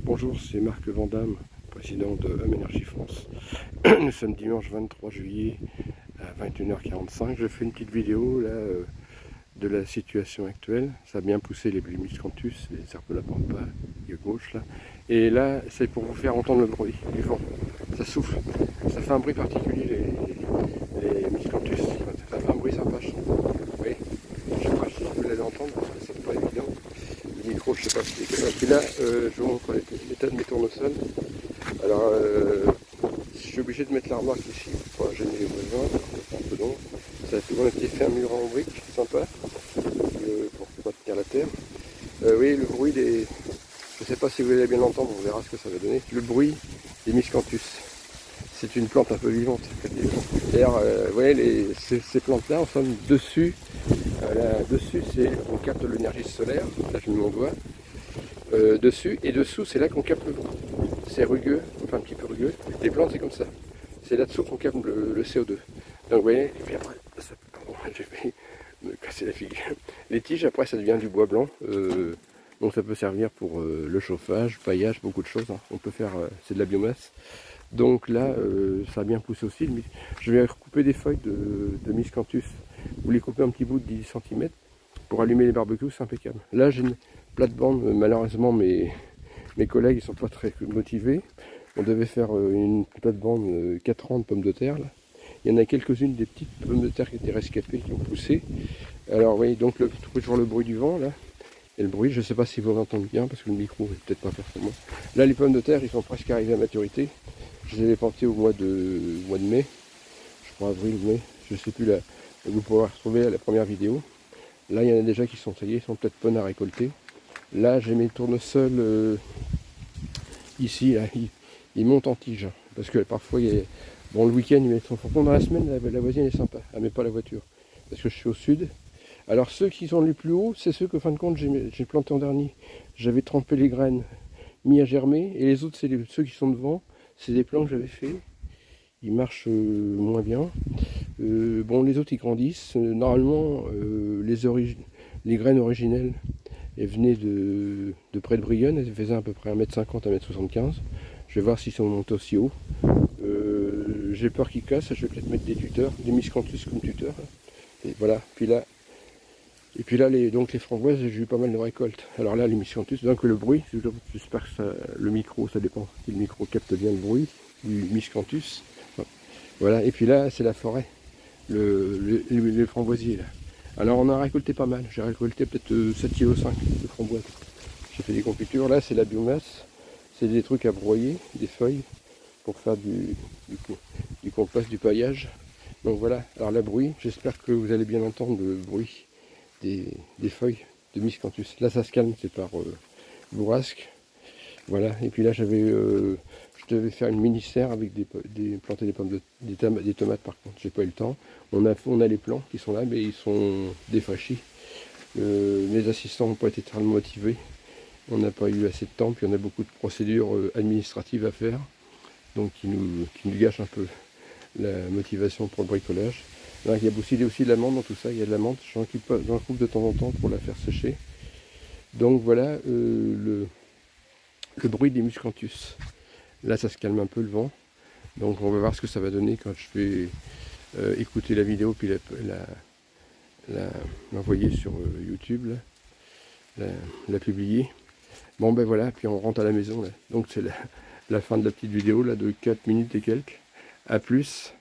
Bonjour, c'est Marc Vandamme, président de Hum Énergie France. Nous sommes dimanche 23 juillet à 21h45. Je fais une petite vidéo là, de la situation actuelle. Ça a bien poussé les miscanthus, les arbres de la pampa, à gauche là. Et là, c'est pour vous faire entendre le bruit du vent. Ça souffle, ça fait un bruit particulier les miscanthus. Ça fait un bruit sympa, je trouve. Oui, je sais pas si vous l'allez entendre parce que c'est pas évident. Le micro, je sais pas si c'est quelque chose. Puis là, je vous montre l'état de mes tournesols. Alors, je suis obligé de mettre la remarque ici pour pas gêner les voisins, un peu d'ombre. Ça a été fait un mur en briques, sympa, pour maintenir la terre. Oui, le bruit des... Je ne sais pas si vous allez bien l'entendre, on verra ce que ça va donner. Le bruit des miscanthus. C'est une plante un peu vivante. D'ailleurs, vous voyez, ces plantes-là, en somme, dessus, dessus, on capte l'énergie solaire. Là, je mets mon doigt. Dessus et dessous, c'est là qu'on capte le vent. C'est rugueux, enfin un petit peu rugueux. Les plantes, c'est comme ça. C'est là-dessous qu'on capte le CO2. Donc vous voyez, et puis après, pardon, j'ai fait me casser la figure. Les tiges, après, ça devient du bois blanc. Donc ça peut servir pour le chauffage, paillage, beaucoup de choses. Hein. On peut faire, c'est de la biomasse. Donc là, ça a bien poussé aussi. Je vais recouper des feuilles de miscanthus. Vous les coupez un petit bout de 10 cm pour allumer les barbecues, c'est impeccable. Là, j'ai une plate-bande, malheureusement, mes collègues ils sont pas très motivés. On devait faire une plate-bande 4 ans de pommes de terre. Là. Il y en a quelques-unes des petites pommes de terre qui étaient rescapées, qui ont poussé. Alors oui, donc toujours le bruit du vent là. Et le bruit, je ne sais pas si vous m'entendez bien parce que le micro est peut-être pas forcément. Là, les pommes de terre, ils sont presque arrivés à maturité. Je les ai plantées au mois de mai, je crois avril, mai, je ne sais plus là. Vous pourrez retrouver la première vidéo. Là, il y en a déjà qui sont taillés, ils sont peut-être bonnes à récolter. Là, j'ai mes tournesols ici, là, ils montent en tige. Parce que parfois, bon, le week-end, ils mettent son fourgon. Dans la semaine, la voisine est sympa, elle ne met pas la voiture. Parce que je suis au sud. Alors, ceux qui sont les plus hauts, c'est ceux que, fin de compte, j'ai planté en dernier. J'avais trempé les graines, mis à germer. Et les autres, c'est ceux qui sont devant. C'est des plants que j'avais fait. Ils marchent moins bien. Bon, les autres, ils grandissent. Normalement, les graines originelles, elles venaient de près de Brionne. Elles faisaient à peu près 1,50 m à 1,75 m. Je vais voir s'ils sont montés aussi haut. J'ai peur qu'ils cassent. Je vais peut-être mettre des tuteurs, des miscanthus comme tuteurs. Et voilà. Et puis là, donc les framboises, j'ai eu pas mal de récoltes. Alors là, les miscanthus, donc le bruit, j'espère que le micro, ça dépend si le micro capte bien le bruit du miscanthus. Voilà, et puis là, c'est la forêt, les framboisiers là. Alors on a récolté pas mal, j'ai récolté peut-être 7,5 kg de framboises. J'ai fait des confitures, là c'est la biomasse, c'est des trucs à broyer, des feuilles, pour faire du compost, du paillage. Donc voilà, alors le bruit, j'espère que vous allez bien entendre le bruit des feuilles de miscanthus. Là ça se calme, c'est par bourrasque. Voilà, et puis là je devais faire une mini serre avec planter des tomates par contre, j'ai pas eu le temps. On a les plants qui sont là, mais ils sont défraîchis. Mes assistants n'ont pas été très motivés. On n'a pas eu assez de temps, puis on a beaucoup de procédures administratives à faire, donc qui nous gâchent un peu la motivation pour le bricolage. Là, il y a aussi de l'amande dans tout ça, il y a de l'amande, j'en coupe de temps en temps pour la faire sécher. Donc voilà le bruit des miscanthus. Là ça se calme un peu le vent, donc on va voir ce que ça va donner quand je vais écouter la vidéo puis l'envoyer sur YouTube, la publier. Bon ben voilà, puis on rentre à la maison là. Donc c'est la fin de la petite vidéo là de 4 minutes et quelques. A plus.